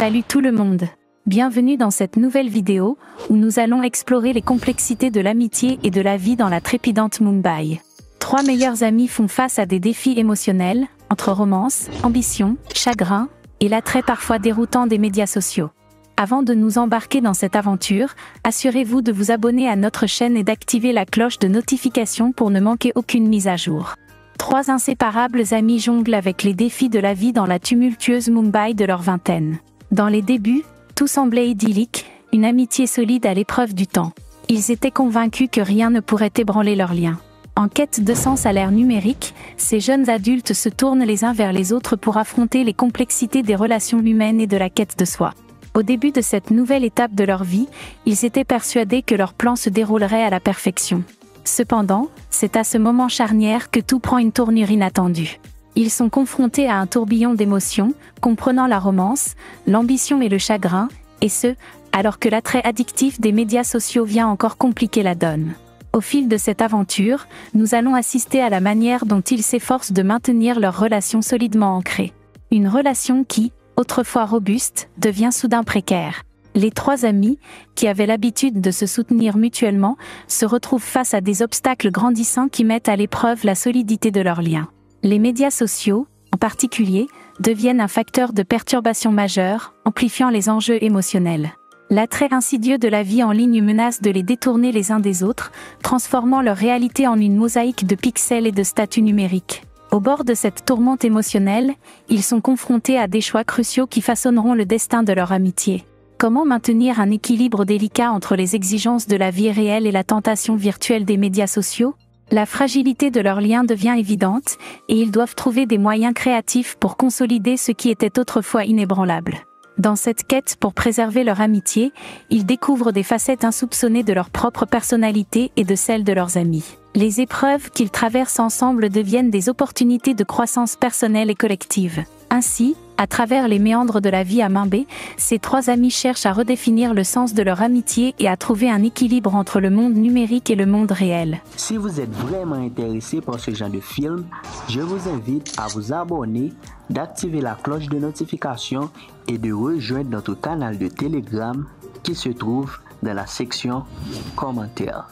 Salut tout le monde! Bienvenue dans cette nouvelle vidéo, où nous allons explorer les complexités de l'amitié et de la vie dans la trépidante Mumbai. 3 meilleurs amis font face à des défis émotionnels, entre romance, ambition, chagrin, et l'attrait parfois déroutant des médias sociaux. Avant de nous embarquer dans cette aventure, assurez-vous de vous abonner à notre chaîne et d'activer la cloche de notification pour ne manquer aucune mise à jour. 3 inséparables amis jonglent avec les défis de la vie dans la tumultueuse Mumbai de leur vingtaine. Dans les débuts, tout semblait idyllique, une amitié solide à l'épreuve du temps. Ils étaient convaincus que rien ne pourrait ébranler leur lien. En quête de sens à l'ère numérique, ces jeunes adultes se tournent les uns vers les autres pour affronter les complexités des relations humaines et de la quête de soi. Au début de cette nouvelle étape de leur vie, ils étaient persuadés que leur plan se déroulerait à la perfection. Cependant, c'est à ce moment charnière que tout prend une tournure inattendue. Ils sont confrontés à un tourbillon d'émotions, comprenant la romance, l'ambition et le chagrin, et ce, alors que l'attrait addictif des médias sociaux vient encore compliquer la donne. Au fil de cette aventure, nous allons assister à la manière dont ils s'efforcent de maintenir leur relation solidement ancrée. Une relation qui, autrefois robuste, devient soudain précaire. Les 3 amis, qui avaient l'habitude de se soutenir mutuellement, se retrouvent face à des obstacles grandissants qui mettent à l'épreuve la solidité de leur lien. Les médias sociaux, en particulier, deviennent un facteur de perturbation majeure, amplifiant les enjeux émotionnels. L'attrait insidieux de la vie en ligne menace de les détourner les uns des autres, transformant leur réalité en une mosaïque de pixels et de statuts numériques. Au bord de cette tourmente émotionnelle, ils sont confrontés à des choix cruciaux qui façonneront le destin de leur amitié. Comment maintenir un équilibre délicat entre les exigences de la vie réelle et la tentation virtuelle des médias sociaux ? La fragilité de leur lien devient évidente, et ils doivent trouver des moyens créatifs pour consolider ce qui était autrefois inébranlable. Dans cette quête pour préserver leur amitié, ils découvrent des facettes insoupçonnées de leur propre personnalité et de celles de leurs amis. Les épreuves qu'ils traversent ensemble deviennent des opportunités de croissance personnelle et collective. Ainsi, à travers les méandres de la vie à Mumbai, ces 3 amis cherchent à redéfinir le sens de leur amitié et à trouver un équilibre entre le monde numérique et le monde réel. Si vous êtes vraiment intéressé par ce genre de film, je vous invite à vous abonner, d'activer la cloche de notification et de rejoindre notre canal de Telegram qui se trouve dans la section commentaires.